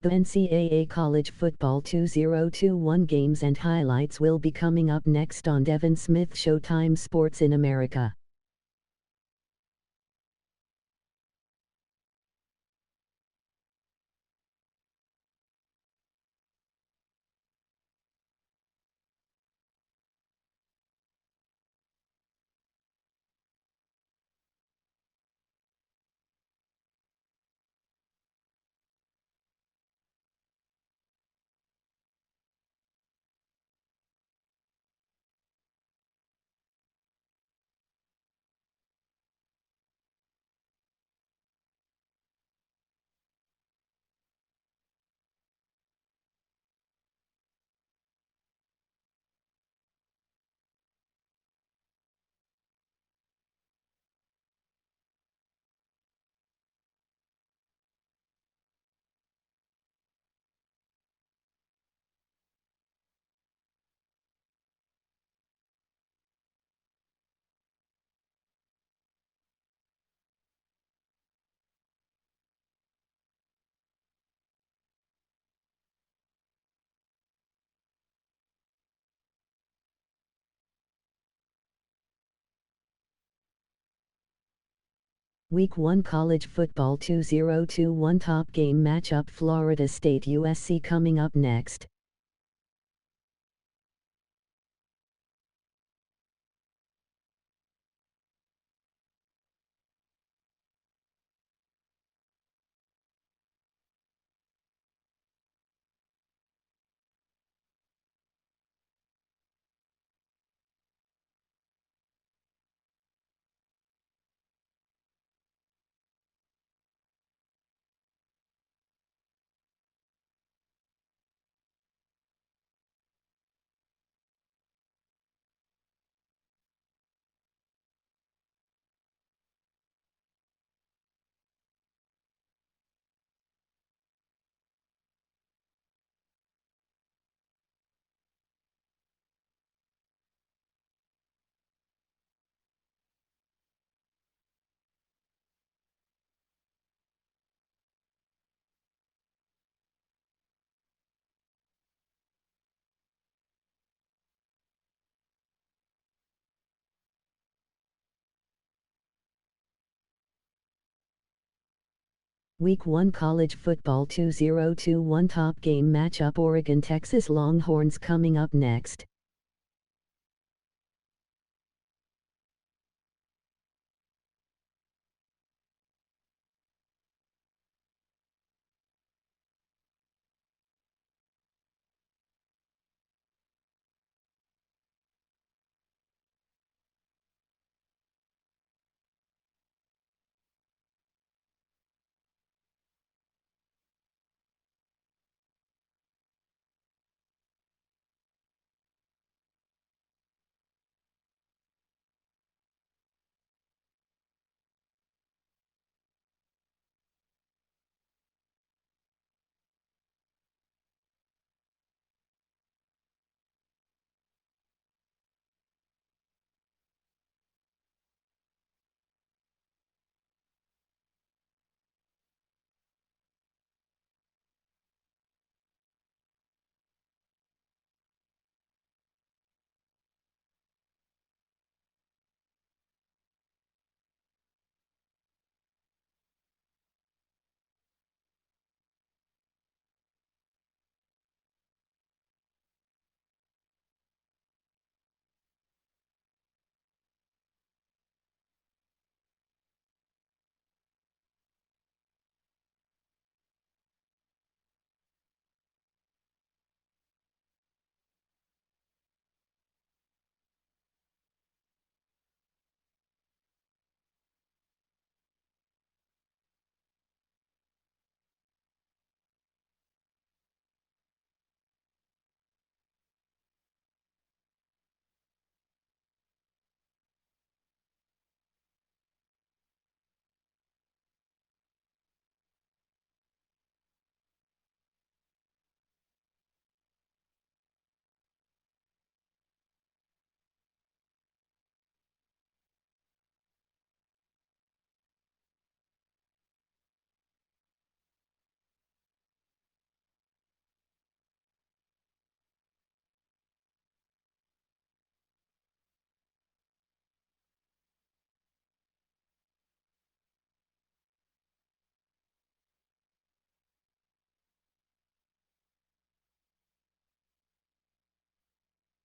The NCAA College Football 2021 games and highlights will be coming up next on Devin Smith Showtime Sports in America. Week 1 College Football 2021 top game matchup Florida State USC coming up next. Week 1 College Football 2021 top game matchup Oregon-Texas Longhorns coming up next.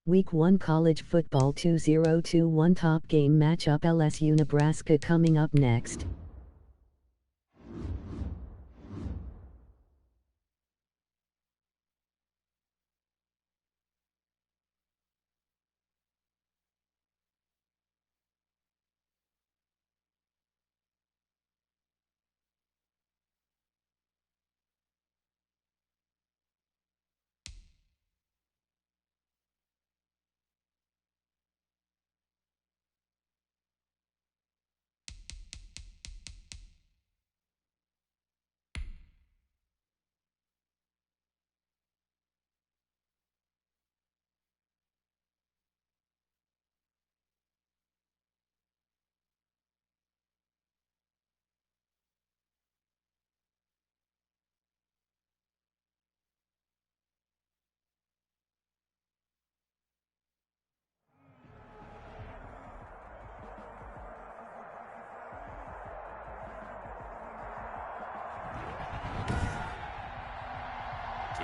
Week 1 College Football 2021 Top Game Matchup LSU-Nebraska coming up next.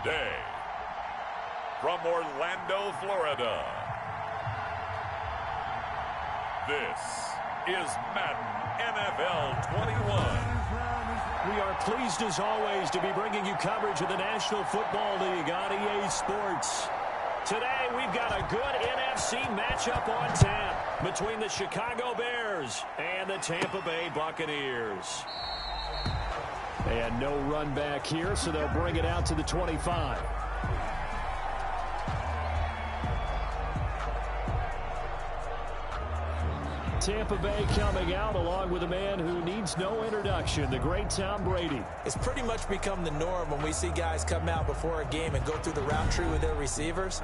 Today, from Orlando, Florida, this is Madden NFL 21. We are pleased as always to be bringing you coverage of the National Football League on EA Sports. Today we've got a good NFC matchup on tap between the Chicago Bears and the Tampa Bay Buccaneers. And no run back here, so they'll bring it out to the 25. Tampa Bay coming out along with a man who needs no introduction, the great Tom Brady. It's pretty much become the norm when we see guys come out before a game and go through the route tree with their receivers.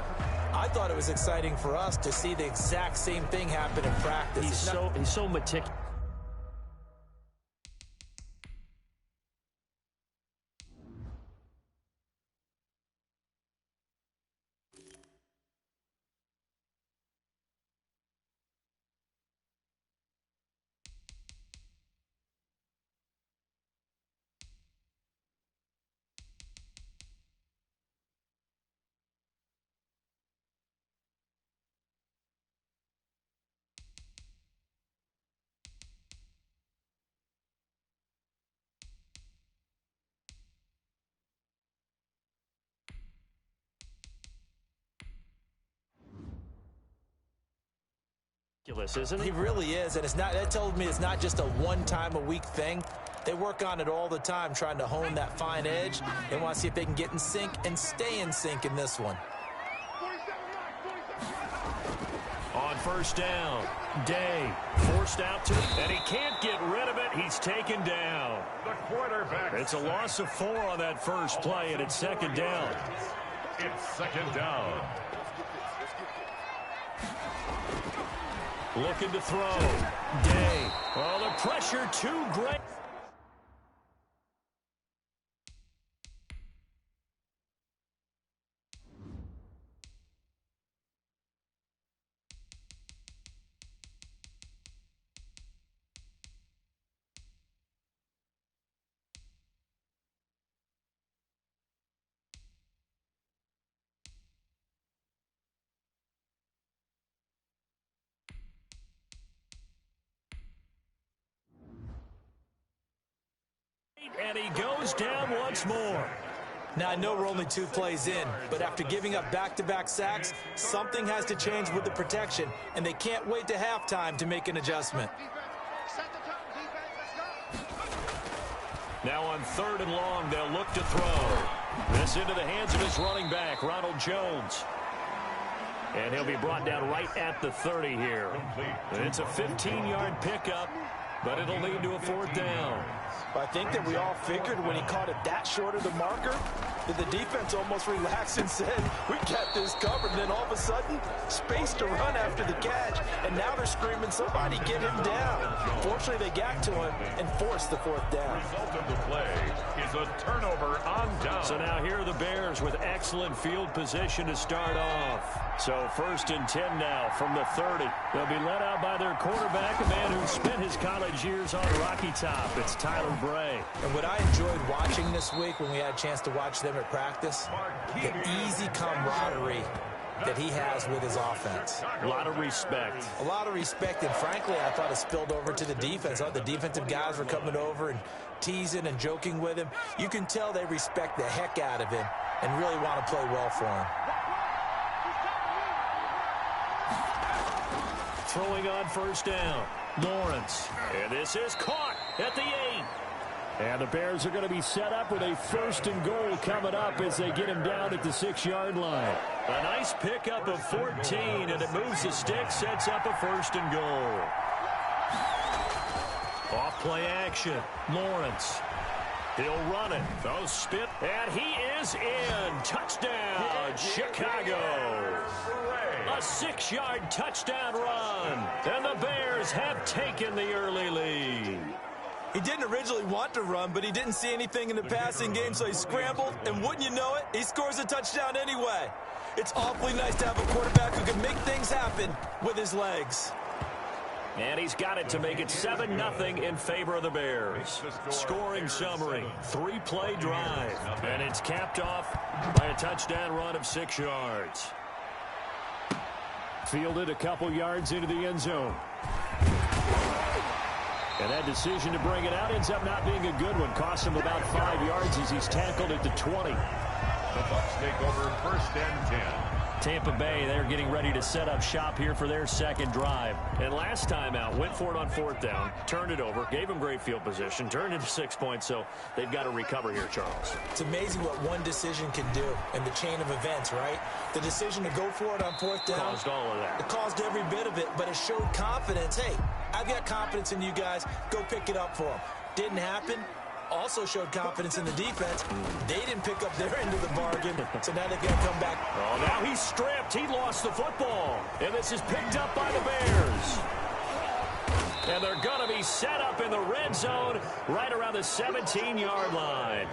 I thought it was exciting for us to see the exact same thing happen in practice. He's so meticulous. Isn't He really is, and that told me it's not just a one-time-a-week thing. They work on it all the time, trying to hone that fine edge. They want to see if they can get in sync and stay in sync in this one. On first down, Day forced out to him, and he can't get rid of it. He's taken down. The quarterback. It's a loss of 4 on that first play, and it's second down. It's second down. Looking to throw. Day. Oh, the pressure too great. And he goes down once more. Now, I know we're only 2 plays in, but after giving up back-to-back sacks, something has to change with the protection, and they can't wait to halftime to make an adjustment. Now on 3rd and long, they'll look to throw. This into the hands of his running back, Ronald Jones. And he'll be brought down right at the 30 here. And it's a 15-yard pickup, but it'll lead to a 4th down. I think that we all figured when he caught it that short of the marker that the defense almost relaxed and said, we got this covered. And then all of a sudden, space to run after the catch. And now they're screaming, somebody get him down. Fortunately, they got to him and forced the 4th down. The result of the play is a turnover on down. So now here are the Bears with excellent field position to start off. So 1st and 10 now from the 30. They'll be led out by their quarterback, a man who spent his college years on Rocky Top. It's Tyler Bray. And what I enjoyed watching this week when we had a chance to watch them at practice, the easy camaraderie that he has with his offense. A lot of respect. A lot of respect, and frankly, I thought it spilled over to the defense. I thought the defensive guys were coming over and teasing and joking with him. You can tell they respect the heck out of him and really want to play well for him. Throwing on first down, Lawrence. And this is caught at the 8. And the Bears are going to be set up with a 1st and goal coming up as they get him down at the 6-yard line. A nice pickup of 14, and it moves the stick, sets up a 1st and goal. Off play action, Lawrence. He'll run it. Those spit, and he is in. Touchdown, Chicago. A 6-yard touchdown run, and the Bears have taken the early lead. He didn't originally want to run, but he didn't see anything in the passing game, so he scrambled, and wouldn't you know it, he scores a touchdown anyway. It's awfully nice to have a quarterback who can make things happen with his legs. And he's got it to make it 7-0 in favor of the Bears. Scoring summary, 3-play drive, and it's capped off by a touchdown run of 6 yards. Fielded a couple yards into the end zone. And that decision to bring it out ends up not being a good one. Costs him about 5 yards as he's tackled at the 20. The Bucs take over 1st and 10. Tampa Bay, they're getting ready to set up shop here for their second drive. And last time out, went for it on 4th down, turned it over, gave them great field position, turned into 6 points, so they've got to recover here, Charles. It's amazing what one decision can do in the chain of events, right? The decision to go for it on 4th down. Caused all of that. It caused every bit of it, but it showed confidence. Hey, I've got confidence in you guys. Go pick it up for them. Didn't happen. Also showed confidence in the defense. They didn't pick up their end of the bargain, so now they've got to come back. Oh, now he's stripped. He lost the football. And this is picked up by the Bears. And they're going to be set up in the red zone right around the 17-yard line.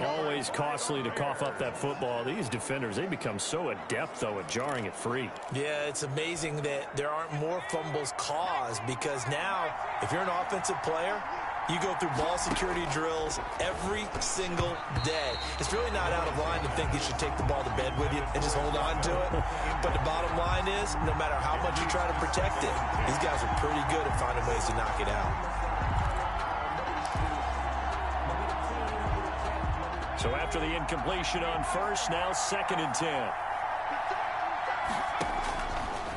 Always costly to cough up that football. These defenders, they become so adept, though, at jarring it free. Yeah, it's amazing that there aren't more fumbles caused, because now, if you're an offensive player, you go through ball security drills every single day. It's really not out of line to think you should take the ball to bed with you and just hold on to it. But the bottom line is, no matter how much you try to protect it, these guys are pretty good at finding ways to knock it out. So after the incompletion on 1st, now 2nd and 10.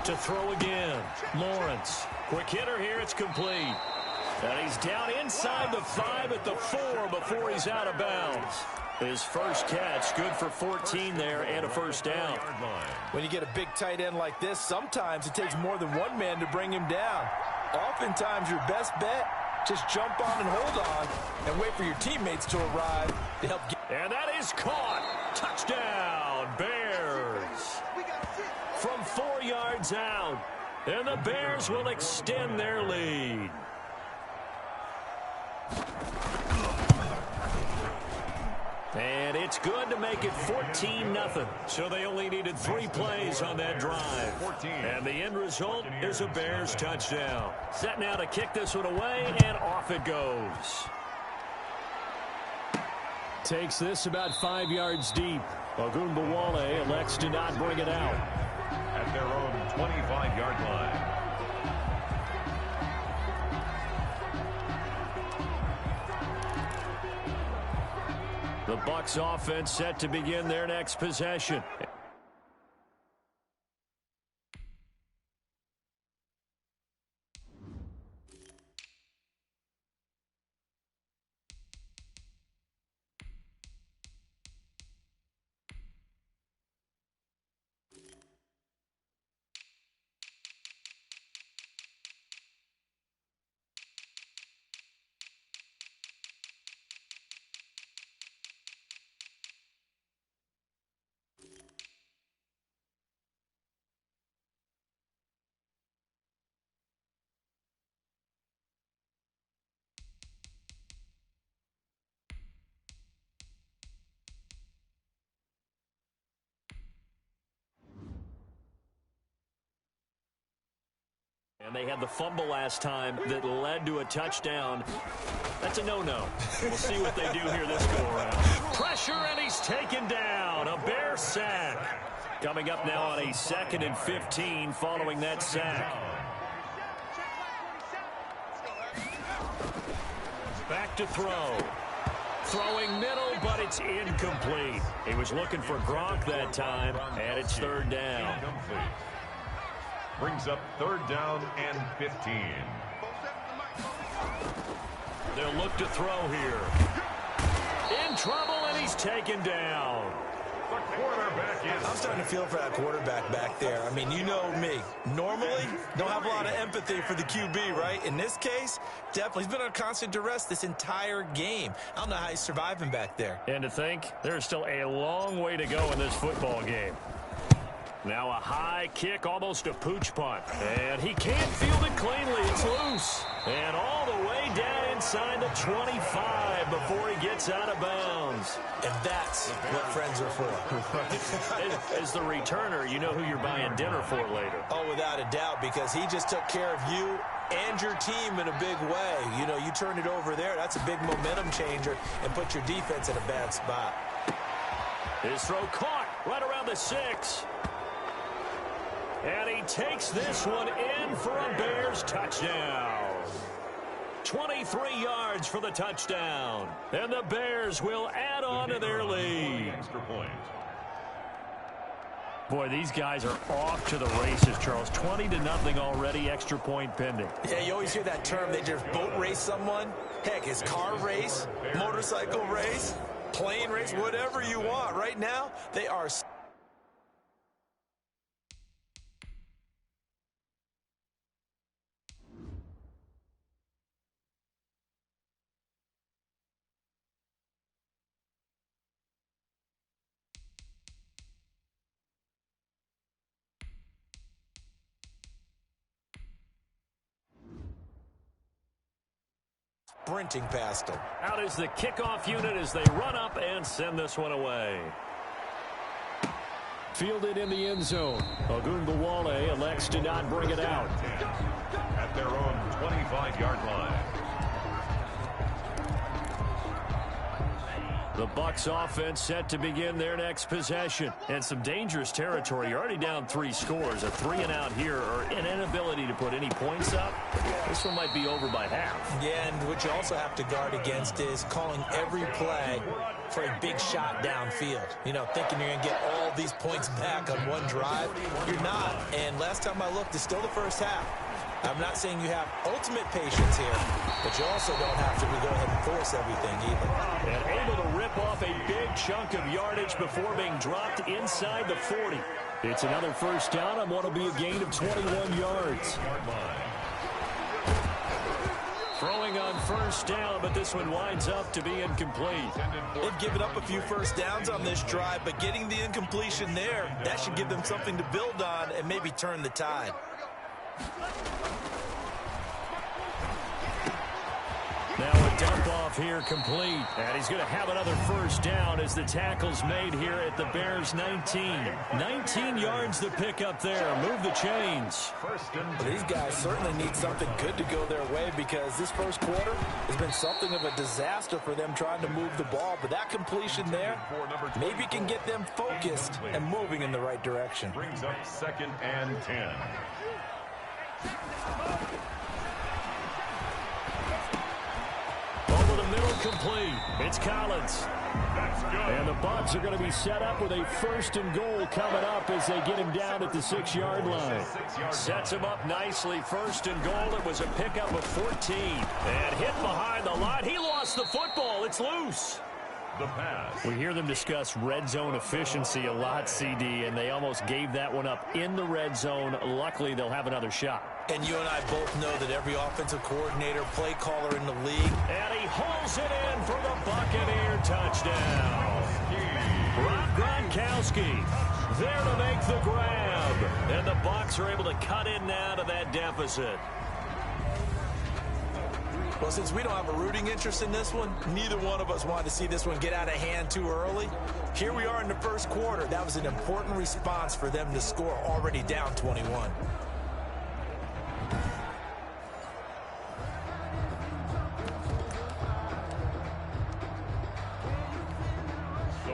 To throw again, Lawrence. Quick hitter here, it's complete. And he's down inside the 5 at the 4 before he's out of bounds. His first catch, good for 14 there and a 1st down. When you get a big tight end like this, sometimes it takes more than one man to bring him down. Oftentimes your best bet, just jump on and hold on and wait for your teammates to arrive to help get. And that is caught. Touchdown, Bears. From 4 yards out. And the Bears will extend their lead. And it's good to make it 14-0. So they only needed 3 plays on that drive. 14. And the end result is a Bears touchdown. Set now to kick this one away, and off it goes. Takes this about 5 yards deep. Ogunbowale elects to not bring it out. At their own 25-yard line. The Bucs offense set to begin their next possession. And they had the fumble last time that led to a touchdown. That's a no-no. We'll see what they do here this go-around. Pressure, and he's taken down. A Bear sack. Coming up now on a 2nd and 15 following that sack. Back to throw. Throwing middle, but it's incomplete. He was looking for Gronk that time, and it's 3rd down. Brings up 3rd down and 15. They'll look to throw here. In trouble, and he's taken down. The quarterback is... I'm starting to feel for that quarterback back there. I mean, you know me. Normally, don't have a lot of empathy for the QB, right? In this case, definitely. He's been under constant duress this entire game. I don't know how he's surviving back there. And to think, there's still a long way to go in this football game. Now a high kick, almost a pooch punt. And he can't field it cleanly. It's loose. And all the way down inside the 25 before he gets out of bounds. And that's what friends are for. As the returner, you know who you're buying dinner for later. Oh, without a doubt, because he just took care of you and your team in a big way. You know, you turned it over there. That's a big momentum changer and put your defense in a bad spot. His throw caught right around the 6. And he takes this one in for a Bears touchdown. 23 yards for the touchdown. And the Bears will add on to their lead. Extra point. Boy, these guys are off to the races, Charles. 20-0 already, extra point pending. Yeah, you always hear that term. They just boat race someone. Heck, it's car race, motorcycle race, plane race, whatever you want. Right now, they are... sprinting past him. Out is the kickoff unit as they run up and send this one away. Fielded in the end zone. Ogunbowale elects to not bring it out. At their own 25-yard line. The Bucs offense set to begin their next possession. And some dangerous territory. You're already down 3 scores. A 3-and-out here or an inability to put any points up. This one might be over by half. Yeah, and what you also have to guard against is calling every play for a big shot downfield. You know, thinking you're going to get all these points back on one drive. You're not. And last time I looked, it's still the first half. I'm not saying you have ultimate patience here, but you also don't have to go ahead and force everything either. And able to rip off a big chunk of yardage before being dropped inside the 40. It's another first down on what will be a gain of 21 yards. Throwing on first down, but this one winds up to be incomplete. They've given up a few first downs on this drive, but getting the incompletion there, that should give them something to build on and maybe turn the tide. Now a dump off here complete. And he's going to have another first down as the tackle's made here at the Bears 19. 19 yards to pick up there. Move the chains. Well, these guys certainly need something good to go their way because this first quarter has been something of a disaster for them trying to move the ball. But that completion there maybe can get them focused and moving in the right direction. Brings up 2nd and 10. Over the middle, complete. It's Collins. That's good. And the Bucs are going to be set up with a 1st and goal coming up as they get him down at the 6-yard line. Sets him up nicely. 1st and goal. It was a pickup of 14. And hit behind the line. He lost the football. It's loose. The pass. We hear them discuss red zone efficiency a lot, CD, and they almost gave that one up in the red zone. Luckily, they'll have another shot. And you and I both know that every offensive coordinator, play caller in the league. And he hauls it in for the Buccaneer touchdown. Rob Gronkowski there to make the grab. And the Bucs are able to cut in now to that deficit. Well, since we don't have a rooting interest in this one, neither one of us wanted to see this one get out of hand too early. Here we are in the first quarter. That was an important response for them to score already down 21.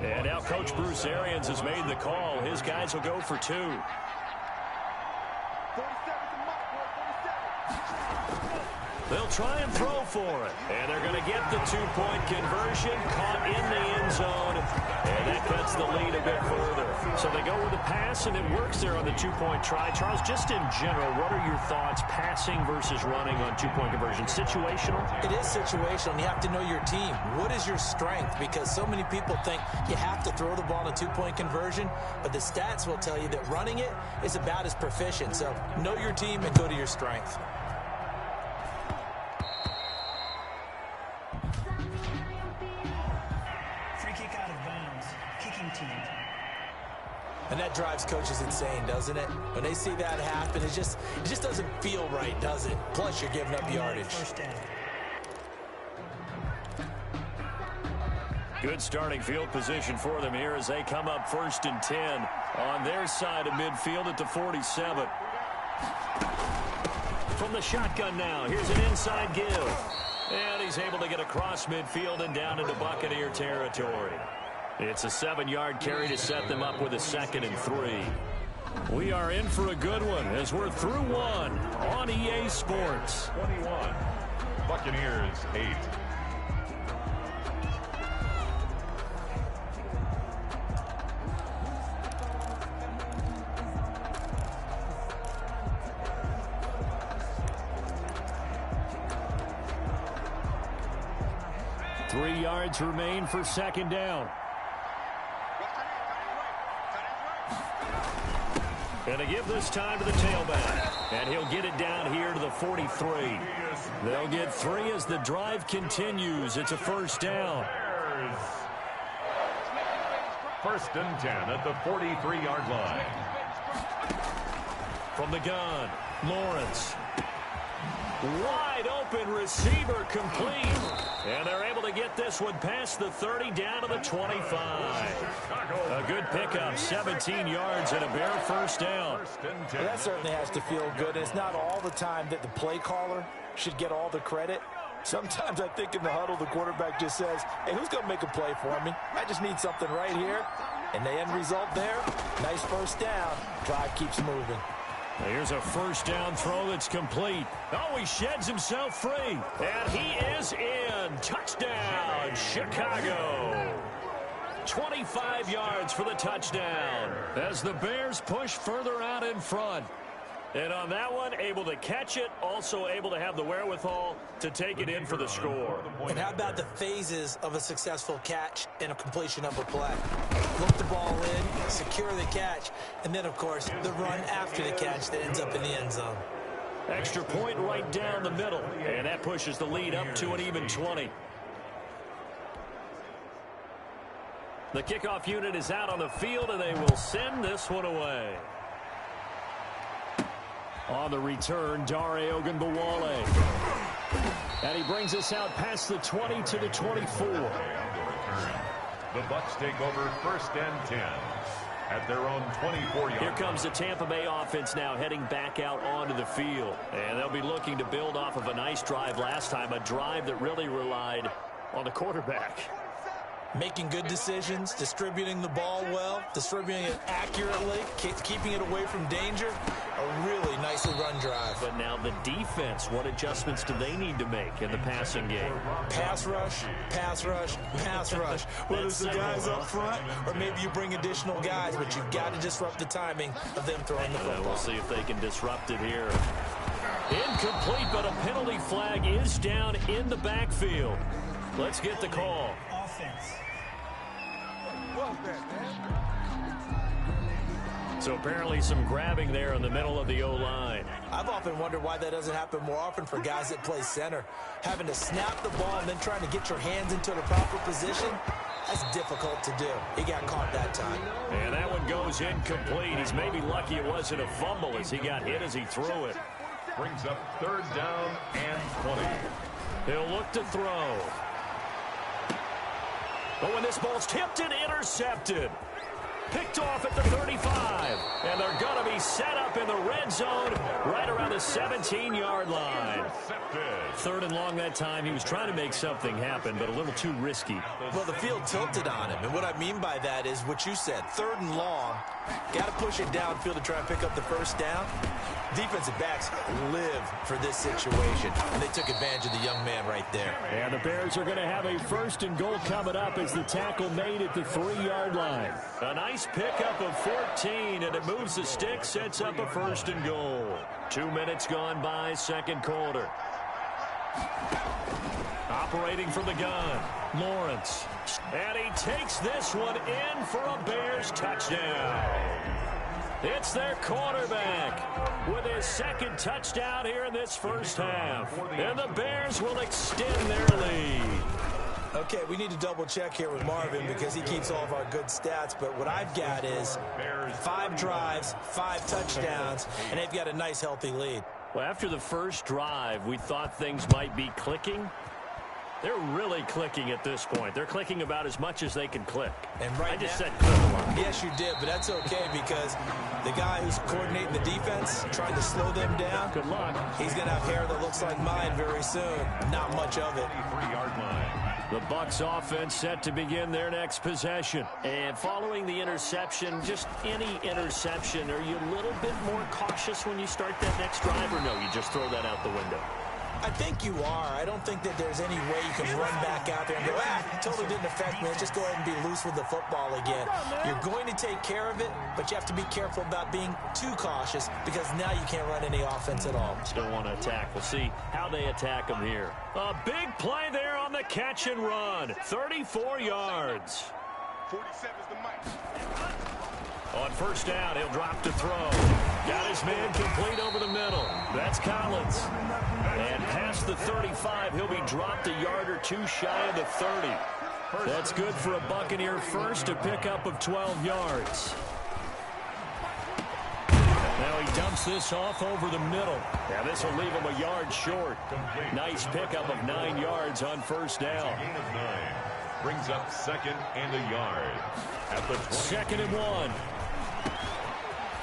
And Now Coach Bruce Arians has made the call. His guys will go for 2. They'll try and throw for it. And they're going to get the 2-point conversion. Caught in the end zone. And that cuts the lead a bit further. So they go with the pass, and it works there on the 2-point try. Charles, just in general, what are your thoughts passing versus running on 2-point conversion? Situational? It is situational, and you have to know your team. What is your strength? Because so many people think you have to throw the ball in a 2-point conversion, but the stats will tell you that running it is about as proficient. So know your team and go to your strength. And that drives coaches insane, doesn't it? When they see that happen, it just doesn't feel right, does it? Plus, you're giving up yardage. Good starting field position for them here as they come up 1st and 10 on their side of midfield at the 47. From the shotgun now, here's an inside give. And he's able to get across midfield and down into Buccaneer territory. It's a 7-yard carry to set them up with a 2nd and 3. We are in for a good one as we're through 1 on EA Sports. 21, Buccaneers 8. Three yards remain for 2nd down. And to give this time to the tailback. And he'll get it down here to the 43. They'll get 3 as the drive continues. It's a 1st down. 1st and 10 at the 43-yard line. From the gun, Lawrence. Wide open receiver complete. And they're able to get this one past the 30 down to the 25. A good pickup, 17 yards and a bare 1st down. Well, that certainly has to feel good. It's not all the time that the play caller should get all the credit. Sometimes I think in the huddle, the quarterback just says, hey, who's going to make a play for me? I just need something right here. And the end result there, nice 1st down. Drive keeps moving. Here's a 1st down throw that's complete. Oh, he sheds himself free. And he is in. Touchdown, Chicago. 25 yards for the touchdown as the Bears push further out in front. And on that one, able to catch it, also able to have the wherewithal to take it in for the score. And how about the phases of a successful catch and a completion of a play? Look the ball in, secure the catch, and then, of course, the run after the catch that ends up in the end zone. Extra point right down the middle, and that pushes the lead up to an even 20. The kickoff unit is out on the field, and they will send this one away. On the return, Dare Ogunbowale. And he brings us out past the 20 to the 24. The Bucs take over 1st and 10 at their own 24-yard. Here comes the Tampa Bay offense now heading back out onto the field. And they'll be looking to build off of a nice drive last time, a drive that really relied on the quarterback. Making good decisions, distributing the ball well, distributing it accurately, keeping it away from danger. A really nicely run drive. But now the defense, what adjustments do they need to make in the passing game? Pass rush, pass rush, pass rush. Whether it's the guys up front or maybe you bring additional guys, but you've got to disrupt the timing of them throwing the football. We'll see if they can disrupt it here. Incomplete, but a penalty flag is down in the backfield. Let's get the call. Offense. So apparently some grabbing there in the middle of the O-line. I've often wondered why that doesn't happen more often for guys that play center. Having to snap the ball and then trying to get your hands into the proper position, that's difficult to do. He got caught that time. And that one goes incomplete. He's maybe lucky it wasn't a fumble as he got hit as he threw it. Brings up 3rd down and 20. He'll look to throw. But when this ball's tipped and intercepted. Picked off at the 35. And they're going to be set up in the red zone right around the 17-yard line. 3rd and long that time. He was trying to make something happen, but a little too risky. Well, the field tilted on him. And what I mean by that is what you said. 3rd and long. Got to push it downfield to try and pick up the first down. Defensive backs live for this situation. And they took advantage of the young man right there. And the Bears are going to have a 1st and goal coming up as the tackle made at the 3-yard line. A nice pickup of 14, and it moves the stick, sets up a 1st and goal. 2 minutes gone by, 2nd quarter. Operating from the gun, Lawrence. And he takes this one in for a Bears touchdown. It's their quarterback with his 2nd touchdown here in this first half. And the Bears will extend their lead. Okay, we need to double check here with Marvin because he keeps all of our good stats. But what I've got is 5 drives, 5 touchdowns, and they've got a nice, healthy lead. Well, after the first drive, we thought things might be clicking. They're really clicking at this point. They're clicking about as much as they can click. And right I just now, said click a lot. Yes, you did, but that's okay because the guy who's coordinating the defense, trying to slow them down, Good luck. he's going to have hair that looks like mine very soon. Not much of it. 3-yard line. The Bucs offense set to begin their next possession. And following the interception, just any interception, are you a little bit more cautious when you start that next drive, or no, you just throw that out the window? I think you are. I don't think that there's any way you can run back out there and go, totally didn't affect me. Let's just go ahead and be loose with the football again. You're going to take care of it, but you have to be careful about being too cautious because now you can't run any offense at all. Still want to attack. We'll see how they attack them here. A big play there on the catch and run. 34 yards. 47's the mic. On 1st down, he'll drop to throw. Got his man complete over the middle. That's Collins. And past the 35, he'll be dropped a yard or 2 shy of the 30. That's good for a Buccaneer first, a pickup of 12 yards. Now he dumps this off over the middle. Now this will leave him a yard short. Nice pickup of 9 yards on 1st down. Gain of 9. Brings up 2nd and a yard. At the 20. 2nd and 1.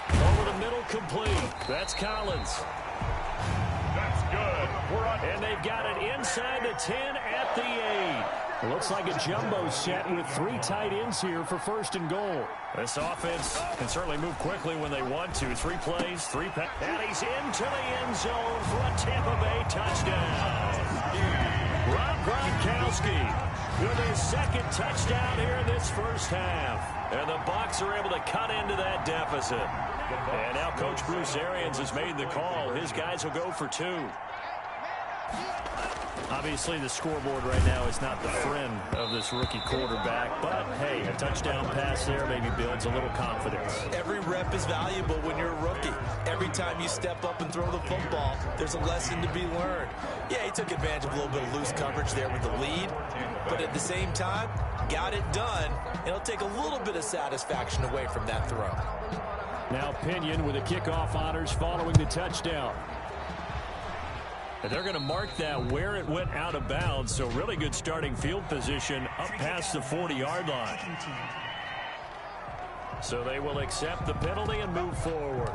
Over the middle, complete. That's Collins. That's good. And they've got it inside the 10 at the 8. It looks like a jumbo set with 3 tight ends here for 1st and goal. This offense can certainly move quickly when they want to. 3 plays, 3 passes. And he's into the end zone for a Tampa Bay touchdown. Rob Gronkowski with his 2nd touchdown here in this first half. And the Bucs are able to cut into that deficit. And now Coach Bruce Arians has made the call. His guys will go for 2. Obviously, the scoreboard right now is not the friend of this rookie quarterback. But, hey, a touchdown pass there maybe builds a little confidence. Every rep is valuable when you're a rookie. Every time you step up and throw the football, there's a lesson to be learned. Yeah, he took advantage of a little bit of loose coverage there with the lead. But at the same time, got it done. It'll take a little bit of satisfaction away from that throw. Now Pinion with the kickoff honors following the touchdown. And they're going to mark that where it went out of bounds. So really good starting field position up past the 40-yard line. So they will accept the penalty and move forward.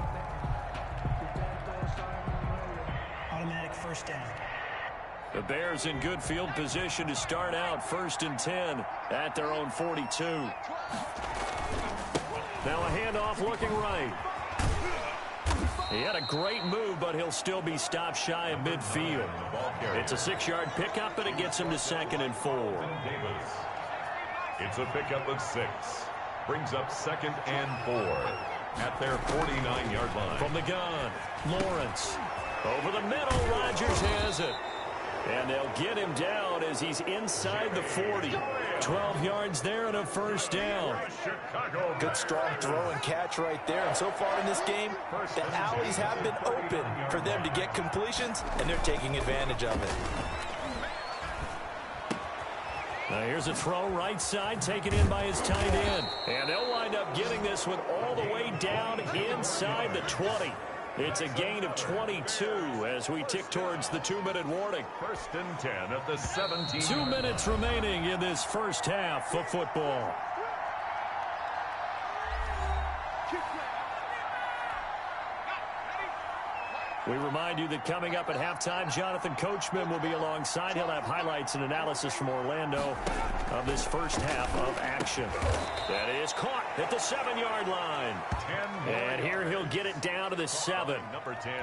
Automatic 1st down. The Bears in good field position to start out 1st and 10 at their own 42. Now a handoff looking right. He had a great move, but he'll still be stopped shy of midfield. It's a 6-yard pickup, and it gets him to 2nd and 4. It's a pickup of 6. Brings up 2nd and 4 at their 49-yard line. From the gun, Lawrence. Over the middle, Rodgers has it. And they'll get him down as he's inside the 40. 12 yards there and a 1st down. Good strong throw and catch right there. And so far in this game, the alleys have been open for them to get completions, and they're taking advantage of it. Now here's a throw right side taken in by his tight end. And they'll wind up getting this one all the way down inside the 20. It's a gain of 22 as we tick towards the 2-minute warning. 1st and 10 at the 17. 2 minutes remaining in this first half of football. We remind you that coming up at halftime, Jonathan Coachman will be alongside. He'll have highlights and analysis from Orlando of this first half of action. That is caught at the 7-yard line. And here he'll get it down to the 7. Number 10.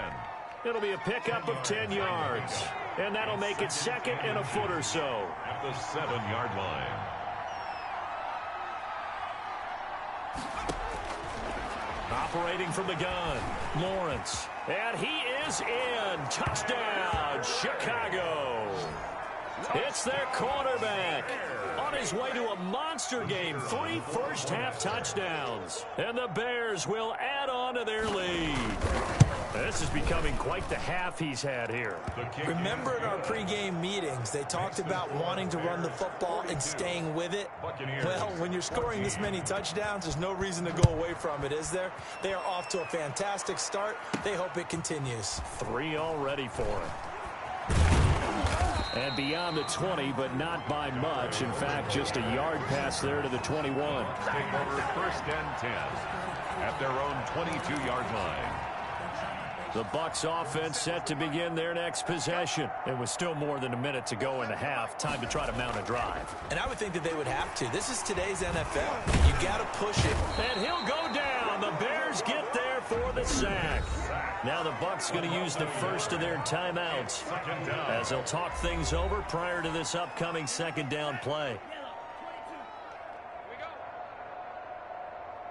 It'll be a pickup of 10 yards. And that'll make it second and a foot or so. At the 7-yard line. Operating from the gun, Lawrence. And he is in. Touchdown, Chicago. It's their quarterback. On his way to a monster game. 3 first-half touchdowns. And the Bears will add on to their lead. This is becoming quite the half he's had here. Remember in our pregame meetings, they talked about wanting to run the football and staying with it. Well, when you're scoring this many touchdowns, there's no reason to go away from it, is there? They are off to a fantastic start. They hope it continues. 3 already for him. And beyond the 20, but not by much. In fact, just a yard pass there to the 21. Take over first and 10 at their own 22-yard line. The Bucs offense set to begin their next possession. It was still more than a minute to go in the half. Time to try to mount a drive. And I would think that they would have to. This is today's NFL. You got to push it. And he'll go down. The Bears get there for the sack. Now the Bucs going to use the first of their timeouts as they'll talk things over prior to this upcoming second down play.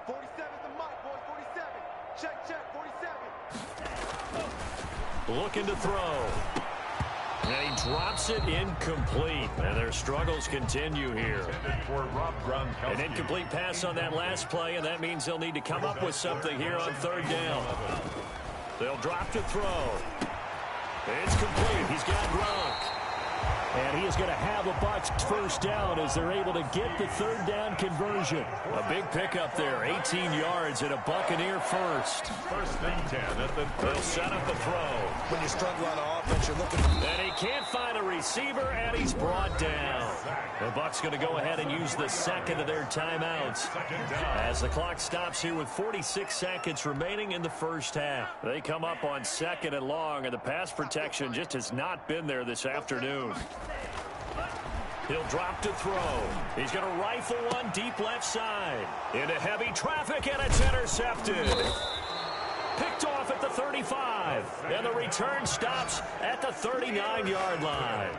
47's the mic, boys. 47. Check, 47. Looking to throw. And he drops it incomplete. And their struggles continue here. An incomplete pass on that last play, and that means they'll need to come up with something here on third down. They'll drop to throw. It's complete. He's got Gronk. And he is going to have a Bucs first down as they're able to get the third down conversion. A big pickup there, 18 yards and a Buccaneer first. First and 10 at the 30. They'll set up the throw. When you struggle on offense, you're looking for... And he can't find a receiver, and he's brought down. The Bucs going to go ahead and use the second of their timeouts as the clock stops here with 46 seconds remaining in the first half. They come up on second and long, and the pass protection just has not been there this afternoon. He'll drop to throw. He's going to rifle one deep left side. Into heavy traffic, and it's intercepted. Picked off at the 35. And the return stops at the 39-yard line.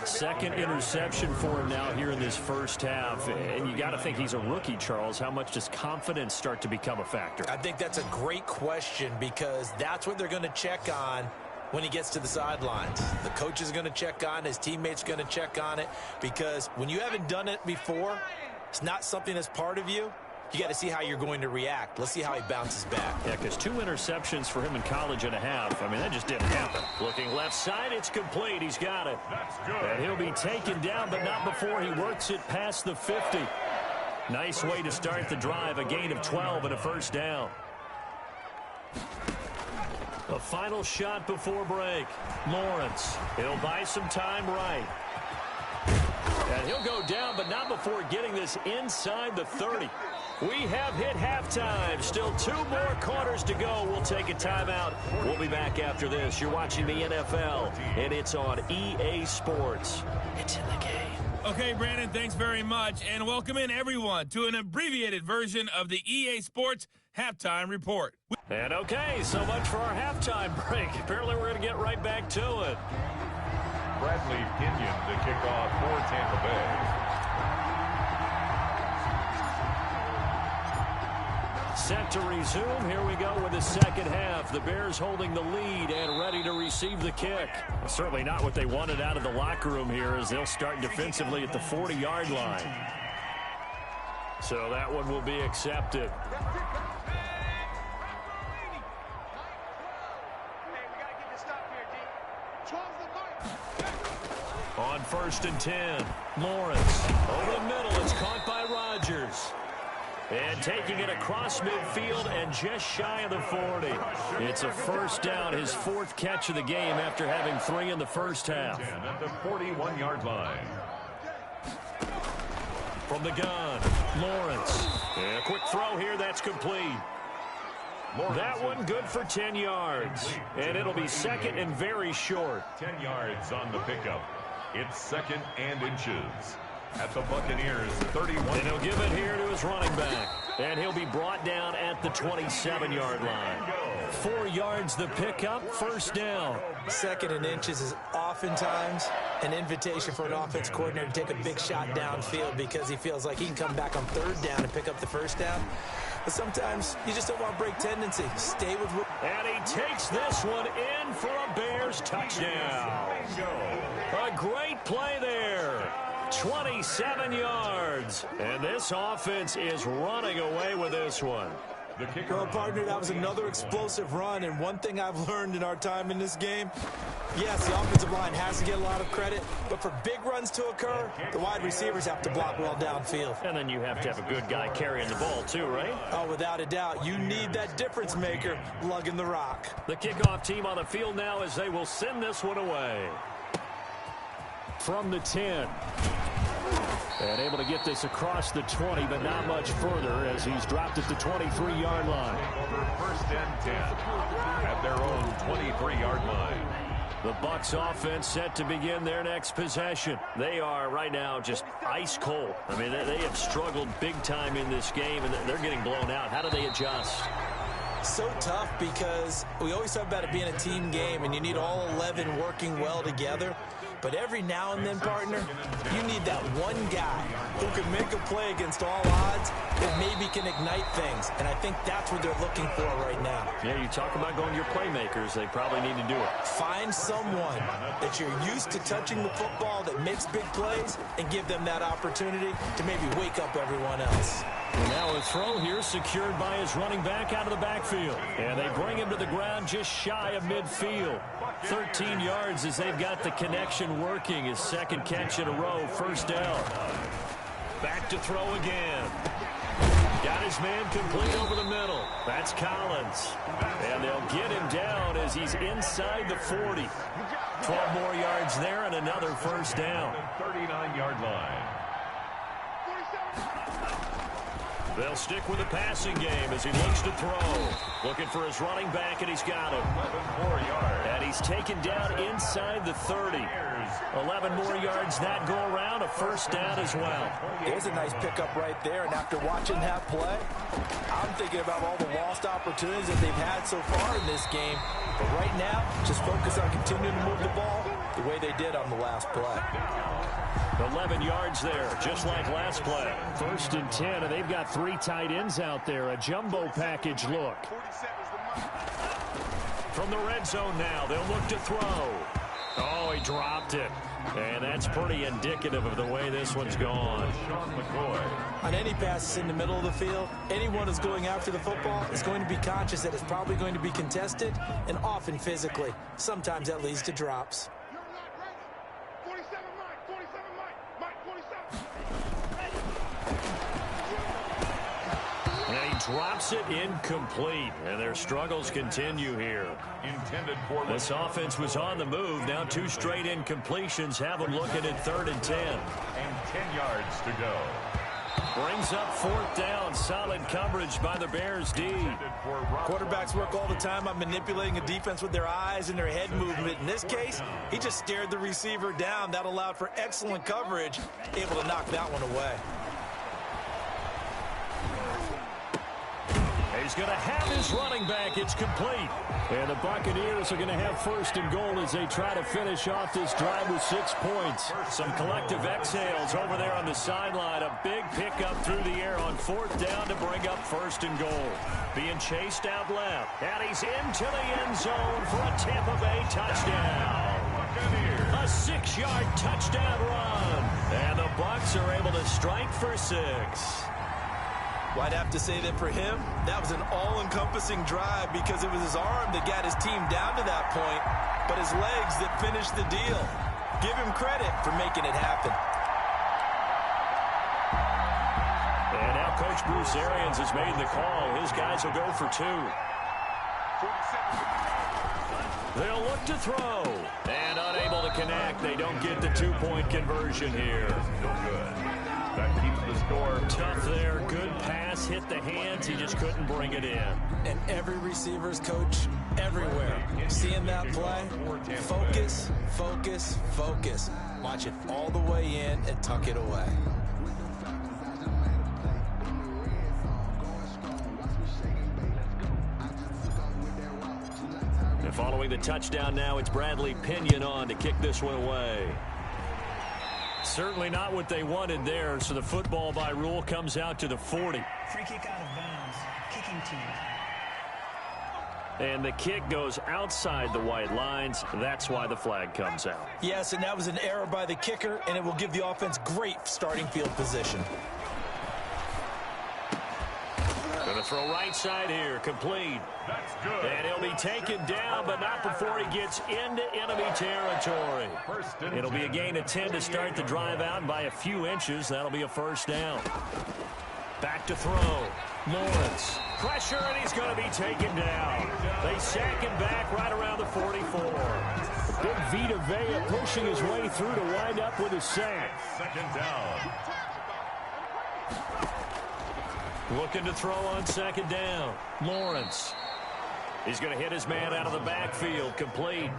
Second interception for him now here in this first half. And you got to think he's a rookie, Charles. How much does confidence start to become a factor? I think that's a great question because that's what they're going to check on when he gets to the sidelines. The coach is going to check on, his teammates are going to check on it, because when you haven't done it before, it's not something that's part of you. You got to see how you're going to react. Let's see how he bounces back. Yeah, because 2 interceptions for him in college and a half. I mean, that just didn't happen. Looking left side, it's complete. He's got it. That's good. And he'll be taken down, but not before he works it past the 50. Nice way to start the drive. A gain of 12 and a first down. A final shot before break. Lawrence. He'll buy some time right. And he'll go down, but not before getting this inside the 30. We have hit halftime. Still 2 more quarters to go. We'll take a timeout. We'll be back after this. You're watching the NFL, and it's on EA Sports. It's in the game. Okay, Brandon, thanks very much. And welcome in, everyone, to an abbreviated version of the EA Sports Halftime Report. And okay, so much for our halftime break. Apparently we're going to get right back to it. Bradley Pinion to kick off for Tampa Bay. Set to resume. Here we go with the second half. The Bears holding the lead and ready to receive the kick. Certainly not what they wanted out of the locker room here as they'll start defensively at the 40-yard line. So that one will be accepted. On first and 10, Lawrence over the middle. It's caught by Rodgers. And taking it across midfield and just shy of the 40. It's a first down, his 4th catch of the game after having 3 in the first half. At the 41-yard line. From the gun, Lawrence And a quick throw here, that's complete. That one good for 10 yards. And it'll be second and very short. 10 yards on the pickup. It's second and inches. At the Buccaneers, 31. And he'll give it here to his running back. And he'll be brought down at the 27-yard line. 4 yards the pickup, first down. Second and inches is oftentimes an invitation for an offense coordinator to take a big shot downfield because he feels like he can come back on third down and pick up the first down. But sometimes you just don't want to break tendency. Stay with... And he takes this one in for a Bears touchdown. A great play there. 27 yards. And this offense is running away with this one. Well, partner, that was another explosive run, and one thing I've learned in our time in this game, yes, the offensive line has to get a lot of credit, but for big runs to occur, the wide receivers have to block well downfield. And then you have to have a good guy carrying the ball too, right? Oh, without a doubt. You need that difference maker lugging the rock. The kickoff team on the field now as they will send this one away. From the 10. And able to get this across the 20, but not much further as he's dropped at the 23-yard line. Over first and 10 at their own 23-yard line. The Bucs offense set to begin their next possession. They are right now just ice cold. I mean, they have struggled big time in this game, and they're getting blown out. How do they adjust? So tough because we always talk about it being a team game, and you need all 11 working well together. But every now and then, partner, you need that one guy who can make a play against all odds that maybe can ignite things. And I think that's what they're looking for right now. Yeah, you talk about going to your playmakers. They probably need to do it. Find someone that you're used to touching the football that makes big plays and give them that opportunity to maybe wake up everyone else. And now a throw here secured by his running back out of the backfield. And they bring him to the ground just shy of midfield. 13 yards as they've got the connection working. His second catch in a row, first down. Back to throw again. Got his man complete over the middle. That's Collins. And they'll get him down as he's inside the 40. 12 more yards there and another first down. 39-yard line. They'll stick with the passing game as he looks to throw. Looking for his running back, and he's got him. 11 more yards. And he's taken down inside the 30. 11 more yards that go around, a first down as well. There's a nice pickup right there, and after watching that play, I'm thinking about all the lost opportunities that they've had so far in this game. But right now, just focus on continuing to move the ball the way they did on the last play. 11 yards there, just like last play. First and 10, and they've got 3 tight ends out there. A jumbo package look. From the red zone now, they'll look to throw. Oh, he dropped it. And that's pretty indicative of the way this one's gone. On any passes in the middle of the field, anyone who's going after the football is going to be conscious that it's probably going to be contested, and often physically. Sometimes that leads to drops. Drops it incomplete, and their struggles continue here. Intended for this offense was on the move. Now 2 straight incompletions have them looking at 3rd and 10. And 10 yards to go. Brings up 4th down. Solid coverage by the Bears D. Quarterbacks work all the time on manipulating a defense with their eyes and their head movement. In this case, he just stared the receiver down. That allowed for excellent coverage, able to knock that one away. He's going to have his running back. It's complete. And the Buccaneers are going to have 1st and goal as they try to finish off this drive with 6 points. Some collective exhales over there on the sideline. A big pickup through the air on 4th down to bring up 1st and goal. Being chased out left. And he's into the end zone for a Tampa Bay touchdown. A 6-yard touchdown run. And the Bucs are able to strike for 6. Well, I'd have to say that for him, that was an all-encompassing drive because it was his arm that got his team down to that point, but his legs that finished the deal. Give him credit for making it happen. And now Coach Bruce Arians has made the call. His guys will go for 2. They'll look to throw. And unable to connect. They don't get the 2-point conversion here. No good. That keeps the score. Tough there. Good pass. Hit the hands. He just couldn't bring it in. And every receiver's coach everywhere. Seeing that play, focus, focus, focus. Watch it all the way in and tuck it away. And following the touchdown now, it's Bradley Pinion on to kick this one away. Certainly not what they wanted there, so the football by rule comes out to the 40. Free kick out of bounds. Kicking team. And the kick goes outside the white lines. That's why the flag comes out. Yes, and that was an error by the kicker, and it will give the offense great starting field position. Going to throw right side here, complete. That's good. And he'll be taken down, but not before he gets into enemy territory. It'll be a gain of 10 to start the drive out, and by a few inches, that'll be a first down. Back to throw. Lawrence. Pressure, and he's going to be taken down. They sack him back right around the 44. Big Vita Vea pushing his way through to wind up with a sack. Second down. Looking to throw on second down. Lawrence. He's going to hit his man out of the backfield. Complete.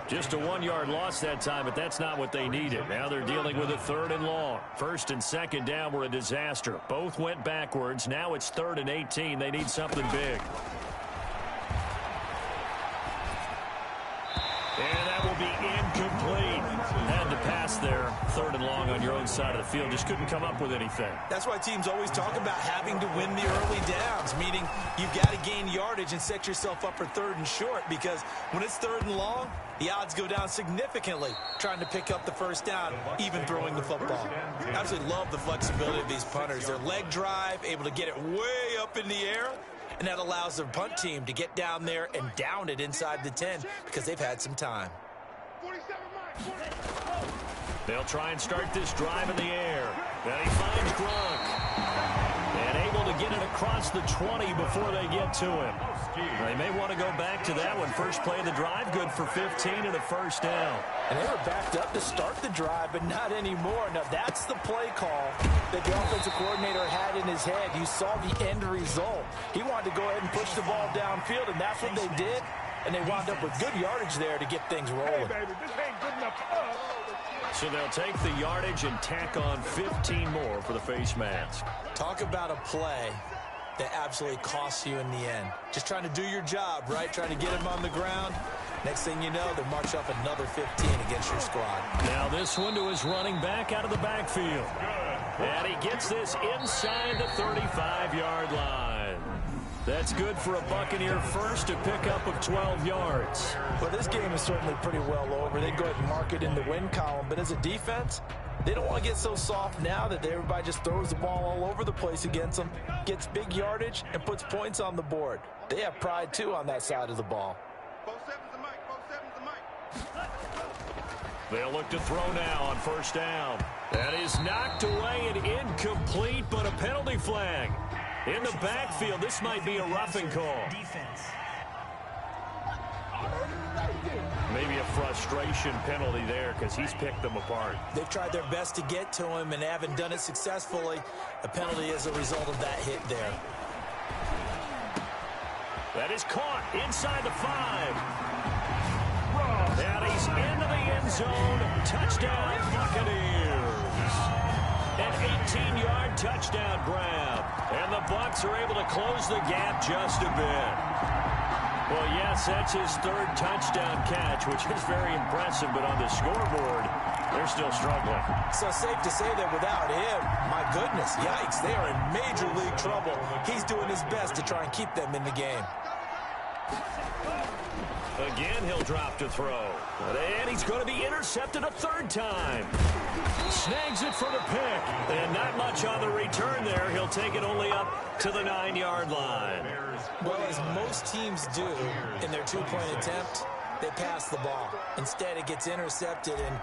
Just a 1-yard loss that time, but that's not what they needed. Now they're dealing with a 3rd and long. First and second down were a disaster. Both went backwards. Now it's 3rd and 18. They need something big. And that will be incomplete. Had to pass there. 3rd and long on your own side of the field. Just couldn't come up with anything. That's why teams always talk about having to win the early downs, meaning you've got to gain yardage and set yourself up for 3rd and short, because when it's 3rd and long, the odds go down significantly trying to pick up the first down, even throwing the football. I absolutely love the flexibility of these punters. Their leg drive, able to get it way up in the air, and that allows their punt team to get down there and down it inside the 10 because they've had some time. They'll try and start this drive in the air. Then he finds Gronk. And able to get it across the 20 before they get to him. They may want to go back to that one. First play of the drive, good for 15 and a first down. And they were backed up to start the drive, but not anymore. Now, that's the play call that the offensive coordinator had in his head. You saw the end result. He wanted to go ahead and push the ball downfield, and that's what they did. And they wound up with good yardage there to get things rolling. Hey, baby, this ain't good enough for us. So they'll take the yardage and tack on 15 more for the face mask. Talk about a play that absolutely costs you in the end. Just trying to do your job, right? Trying to get him on the ground. Next thing you know, they march up another 15 against your squad. Now this one to his running back out of the backfield. And he gets this inside the 35-yard line. That's good for a Buccaneer first, to pick up of 12 yards. Well, this game is certainly pretty well over. They go ahead and mark it in the win column. But as a defense, they don't want to get so soft now that everybody just throws the ball all over the place against them, gets big yardage, and puts points on the board. They have pride, too, on that side of the ball. They'll look to throw now on first down. That is knocked away and incomplete, but a penalty flag. In the backfield, this might be a roughing call. Defense. Maybe a frustration penalty there because he's picked them apart. They've tried their best to get to him and haven't done it successfully. A penalty as a result of that hit there. That is caught inside the 5. And he's into the end zone. Touchdown, Buccaneers. An 18-yard touchdown grab. And the Bucs are able to close the gap just a bit. Well, yes, that's his 3rd touchdown catch, which is very impressive. But on the scoreboard, they're still struggling. So safe to say that without him, my goodness, yikes, they are in major league trouble. He's doing his best to try and keep them in the game. Again, he'll drop to throw. And he's going to be intercepted a 3rd time. Snags it for the pick. And not much on the return there. He'll take it only up to the 9-yard line. Well, as most teams do in their 2-point attempt, they pass the ball. Instead, it gets intercepted. And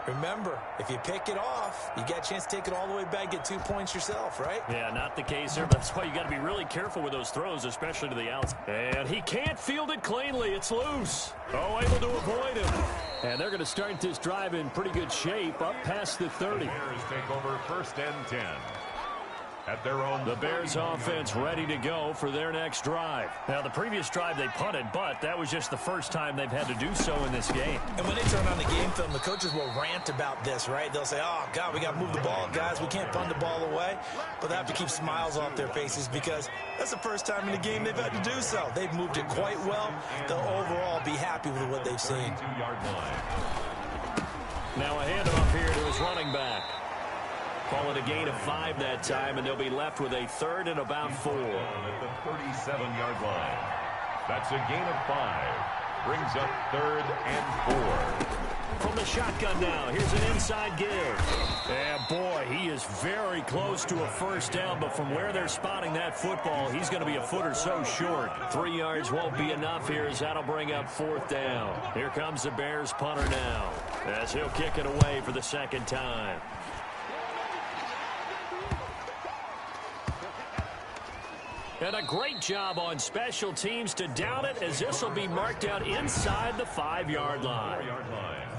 remember, if you pick it off, you got a chance to take it all the way back, get 2 points yourself, right? Yeah, not the case here, but that's why you got to be really careful with those throws, especially to the outs. And he can't field it cleanly. It's loose. Oh, able to avoid him. And they're going to start this drive in pretty good shape up past the 30. The Bears take over 1st and 10. At their own. The Bears offense ready to go for their next drive. Now, the previous drive they punted, but that was just the first time they've had to do so in this game. And when they turn on the game film, the coaches will rant about this, right? They'll say, oh, God, we got to move the ball, guys. We can't punt the ball away. But they have to keep smiles off their faces because that's the first time in the game they've had to do so. They've moved it quite well. They'll overall be happy with what they've seen. Now a handoff here to his running back. Call it a gain of 5 that time, and they'll be left with a 3rd and about 4. At the 37-yard line. That's a gain of 5. Brings up 3rd and 4. From the shotgun now, here's an inside give. And boy, he is very close to a first down, but from where they're spotting that football, he's going to be a foot or so short. 3 yards won't be enough here as that'll bring up 4th down. Here comes the Bears punter now as he'll kick it away for the 2nd time. And a great job on special teams to down it, as this will be marked out inside the 5-yard line.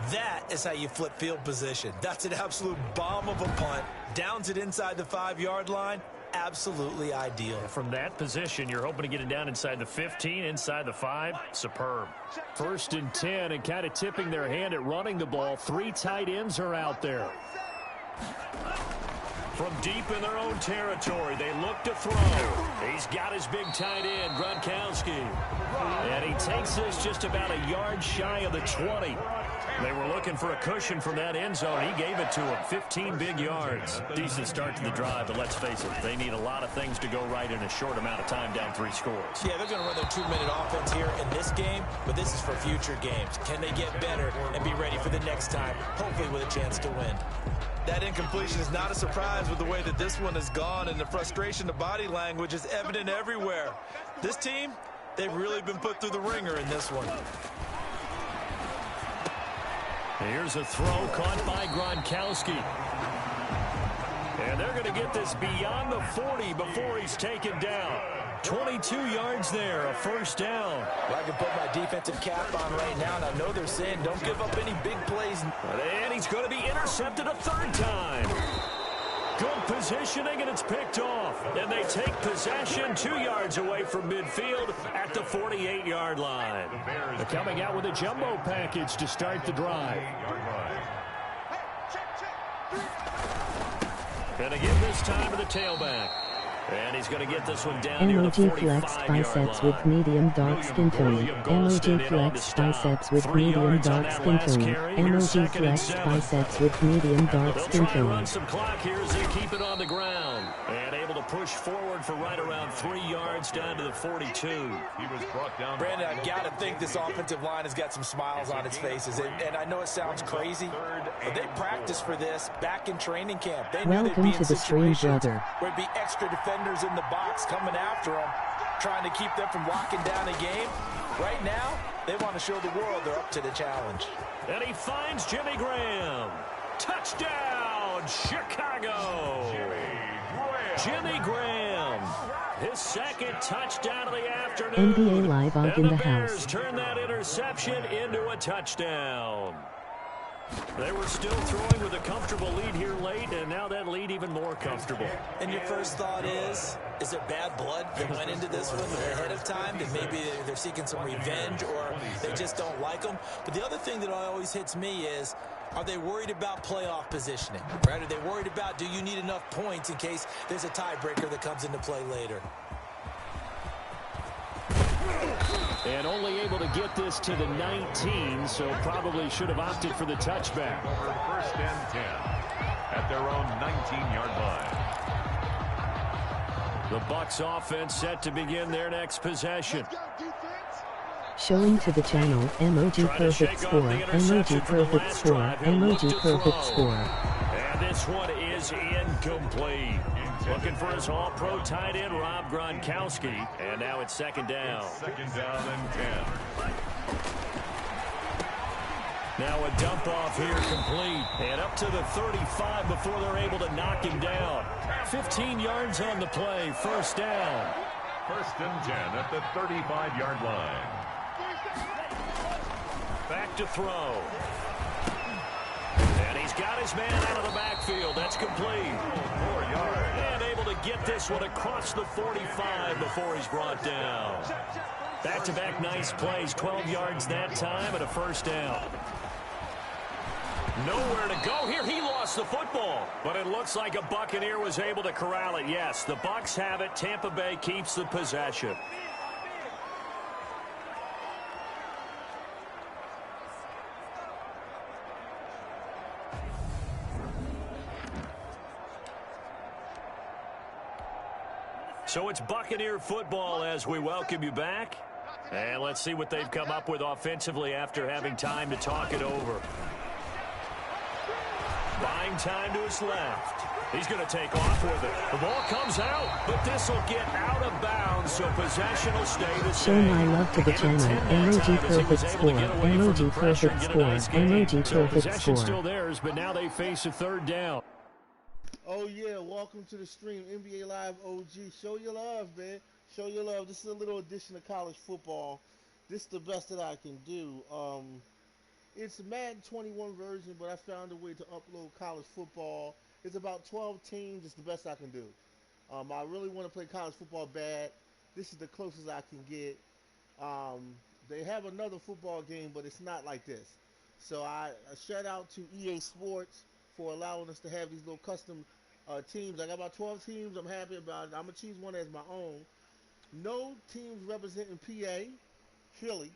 That is how you flip field position. That's an absolute bomb of a punt. Downs it inside the 5-yard line. Absolutely ideal. From that position, you're hoping to get it down inside the 15, inside the 5. Superb. 1st and 10, and kind of tipping their hand at running the ball. 3 tight ends are out there. From deep in their own territory, they look to throw. He's got his big tight end, Gronkowski. And he takes this just about a yard shy of the 20. They were looking for a cushion from that end zone. He gave it to him. 15 big yards. Decent start to the drive, but let's face it, they need a lot of things to go right in a short amount of time, down 3 scores. Yeah, they're going to run their 2-minute offense here in this game, but this is for future games. Can they get better and be ready for the next time, hopefully with a chance to win? That incompletion is not a surprise with the way that this one has gone, and the frustration, the body language is evident everywhere. This team, they've really been put through the ringer in this one. Here's a throw caught by Gronkowski. And they're going to get this beyond the 40 before he's taken down. 22 yards there, a 1st down. Well, I can put my defensive cap on right now, and I know they're saying don't give up any big plays. And he's going to be intercepted a 3rd time. Good positioning, and it's picked off. And they take possession 2 yards away from midfield at the 48-yard line. They're coming out with a jumbo package to start the drive. And again this time to the tailback. And he's going to get this one down near the 45-yard flex biceps line. with medium dark skin tone. Emoji flex biceps with medium dark skin tone. Emoji flex biceps with medium dark skin They'll try and run tone. some clock here as they keep it on the ground. And able to push forward for right around 3 yards down to the 42. He was brought down. Brandon, I've got to think this offensive line has got some smiles on its faces. And I know it sounds crazy, but they practiced for this back in training camp. They knew they'd be Welcome in to the stream, situations brother. where it'd be extra defenders in the box coming after them, trying to keep them from locking down a game. Right now, they want to show the world they're up to the challenge. And he finds Jimmy Graham. Touchdown, Chicago. Jimmy Graham. His 2nd touchdown of the afternoon. NBA Live and in the Bears house. turn that interception into a touchdown. They were still throwing with a comfortable lead here late, and now that lead even more comfortable. And your first thought is there bad blood that went into this one ahead of time, that maybe they're seeking some revenge or they just don't like them? But the other thing that always hits me is, are they worried about playoff positioning? Right? Are they worried about, do you need enough points in case there's a tiebreaker that comes into play later? And only able to get this to the 19, so probably should have opted for the touchback. Over 1st and 10 at their own 19-yard line. The Bucs offense set to begin their next possession. Showing to the channel, emoji perfect score, emoji perfect score, emoji perfect score. And this one is incomplete. Looking for his all-pro tight end, Rob Gronkowski. And now it's 2nd down. 2nd down and 10. Now a dump off here complete. And up to the 35 before they're able to knock him down. 15 yards on the play. First down. 1st and 10 at the 35-yard line. Back to throw. And he's got his man out of the backfield. That's complete. 4 yards. And able to get this one across the 45 before he's brought down. Back-to-back nice plays. 12 yards that time and a first down. Nowhere to go here. He lost the football. But it looks like a Buccaneer was able to corral it. Yes, the Bucs have it. Tampa Bay keeps the possession. So it's Buccaneer football as we welcome you back. And let's see what they've come up with offensively after having time to talk it over. Buying time to his left. He's going to take off with it. The ball comes out, but this will get out of bounds, so possession will stay the same. Show my love to the channel. Emoji perfect score. Emoji perfect score. Emoji perfect Possession score. still theirs, but now they face a third down. Oh, yeah, welcome to the stream, NBA Live OG. Show your love, man. Show your love. This is a little edition of college football. This is the best that I can do. It's a Madden 21 version, but I found a way to upload college football. It's about 12 teams. It's the best I can do. I really want to play college football bad. This is the closest I can get. They have another football game, but it's not like this. So I shout out to EA Sports for allowing us to have these little custom teams. I got about 12 teams. I'm happy about it. I'm going to choose one as my own. No teams representing PA, Philly.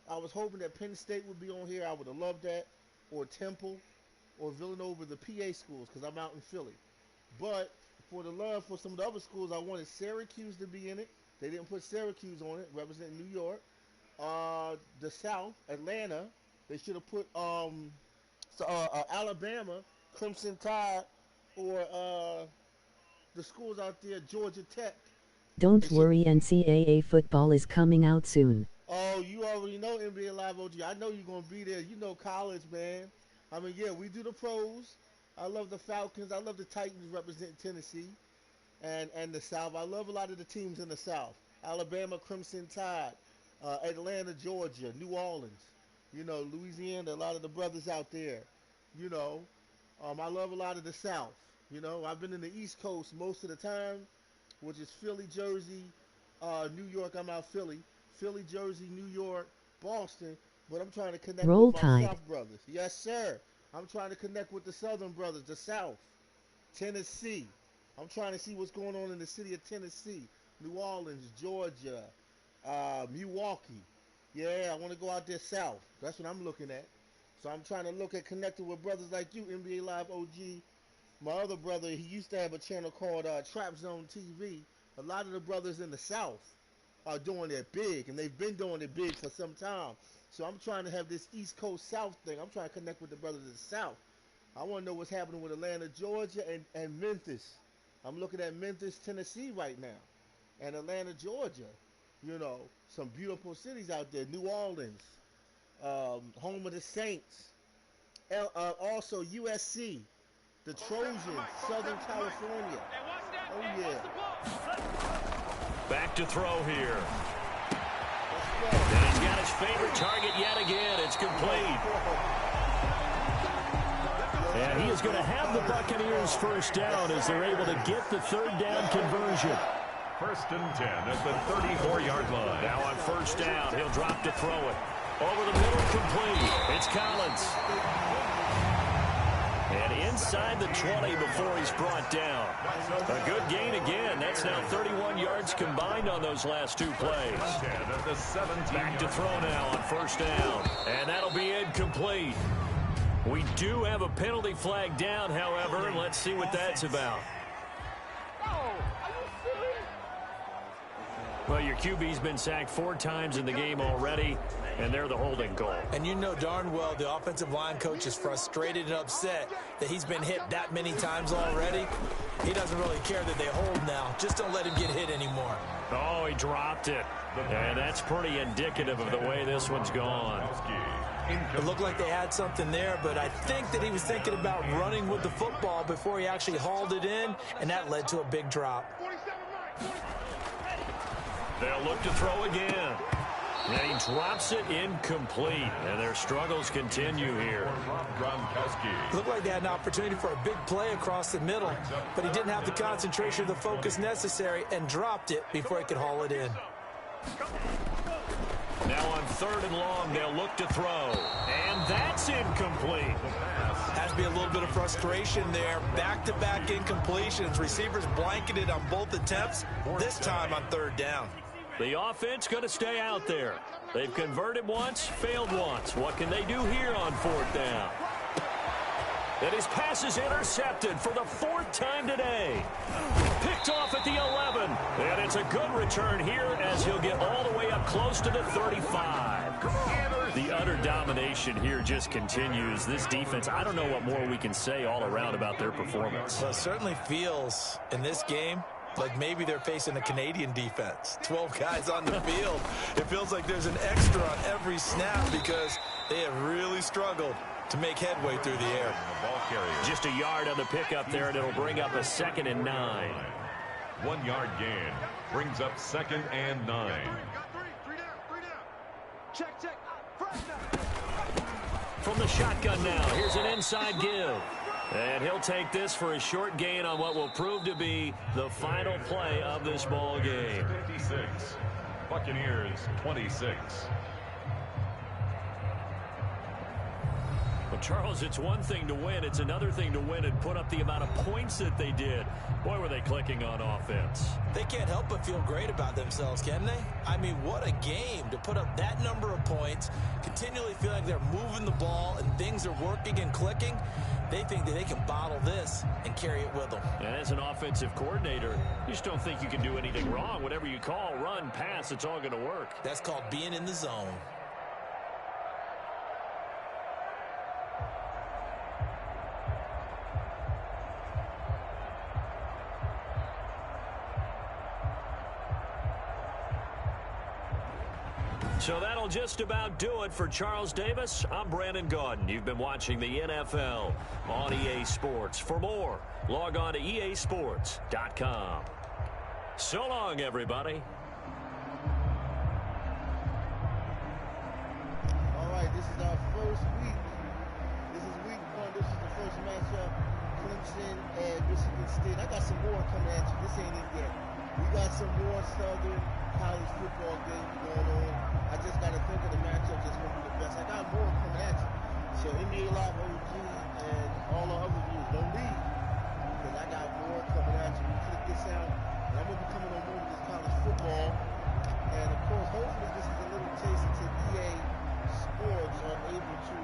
I was hoping that Penn State would be on here. I would have loved that. Or Temple or Villanova, the PA schools, because I'm out in Philly. But for the love for some of the other schools, I wanted Syracuse to be in it. They didn't put Syracuse on it, representing New York. The South, Atlanta. They should have put Alabama, Clemson Tide, or the schools out there, Georgia Tech. Don't worry, NCAA football is coming out soon. Oh, you already know NBA Live OG. I know you're going to be there. You know college, man. I mean, yeah, we do the pros. I love the Falcons. I love the Titans representing Tennessee and the South. I love a lot of the teams in the South. Alabama, Crimson Tide, Atlanta, Georgia, New Orleans, you know, Louisiana, a lot of the brothers out there, you know. I love a lot of the South. You know, I've been in the East Coast most of the time, which is Philly, Jersey, New York. I'm out Philly. Philly, Jersey, New York, Boston, but I'm trying to connect Roll with my Tide. South brothers. Yes, sir. I'm trying to connect with the Southern brothers, the South, Tennessee. I'm trying to see what's going on in the city of Tennessee, New Orleans, Georgia, Milwaukee. Yeah, I want to go out there south. That's what I'm looking at. So I'm trying to look at connecting with brothers like you, NBA Live OG. My other brother, he used to have a channel called Trap Zone TV. A lot of the brothers in the South are doing it big, and they've been doing it big for some time. So I'm trying to have this East Coast South thing. I'm trying to connect with the brothers in the South. I want to know what's happening with Atlanta, Georgia, and Memphis. I'm looking at Memphis, Tennessee right now, and Atlanta, Georgia. You know, some beautiful cities out there. New Orleans, home of the Saints. Also USC, the Trojans, Southern California. Oh, yeah. Back to throw here. And he's got his favorite target yet again. It's complete. And he is going to have the Buccaneers first down as they're able to get the third down conversion. 1st and 10 at the 34-yard line. Now on first down, he'll drop to throw it. Over the middle, complete. It's Collins. And inside the 20 before he's brought down. A good gain again. That's now 31 yards combined on those last two plays. 10 at the 17. Back to throw now on first down. And that'll be incomplete. We do have a penalty flag down, however. Let's see what that's about. Well, your QB's been sacked 4 times in the game already, and they're the holding goal. And you know darn well the offensive line coach is frustrated and upset that he's been hit that many times already. He doesn't really care that they hold now. Just don't let him get hit anymore. Oh, he dropped it. And that's pretty indicative of the way this one's gone. It looked like they had something there, but I think that he was thinking about running with the football before he actually hauled it in, and that led to a big drop. They'll look to throw again. And he drops it incomplete, and their struggles continue here. It looked like they had an opportunity for a big play across the middle, but he didn't have the concentration or the focus necessary and dropped it before he could haul it in. Now on 3rd and long, they'll look to throw, and that's incomplete. Has to be a little bit of frustration there. Back-to-back incompletions. Receivers blanketed on both attempts, this time on 3rd down. The offense going to stay out there. They've converted once, failed once. What can they do here on 4th down? And his pass is intercepted for the 4th time today. Picked off at the 11. And it's a good return here as he'll get all the way up close to the 35. The utter domination here just continues. This defense, I don't know what more we can say all around about their performance. Well, it certainly feels in this game like maybe they're facing a Canadian defense. 12 guys on the field. It feels like there's an extra on every snap because they have really struggled to make headway through the air. Just a yard on the pickup there, and it'll bring up a 2nd and 9. 1 yard gain brings up 2nd and 9. Three down. Check. From the shotgun now, here's an inside give. And he'll take this for a short gain on what will prove to be the final play of this ball game. 56. Buccaneers 26. Well, Charles, it's one thing to win. It's another thing to win and put up the amount of points that they did. Boy, were they clicking on offense. They can't help but feel great about themselves, can they? I mean, what a game to put up that number of points, continually feel like they're moving the ball and things are working and clicking. They think that they can bottle this and carry it with them. And as an offensive coordinator, you just don't think you can do anything wrong. Whatever you call, run, pass, it's all going to work. That's called being in the zone. So that'll just about do it for Charles Davis. I'm Brandon Gaudin. You've been watching the NFL on EA Sports. For more, log on to easports.com. So long, everybody. All right, this is our first week. This is week 1. This is the first matchup, Clemson and Michigan State. I got some more coming at you. This ain't it yet. We got some more Southern college football games going on. I just got to think of the matchup that's going to be the best. I got more coming at you. So NBA Live OG and all the other views, don't leave, because I got more coming at you. You click this out, and I'm going to be coming on more with this college football. And of course, hopefully this is a little taste into EA Sports are able to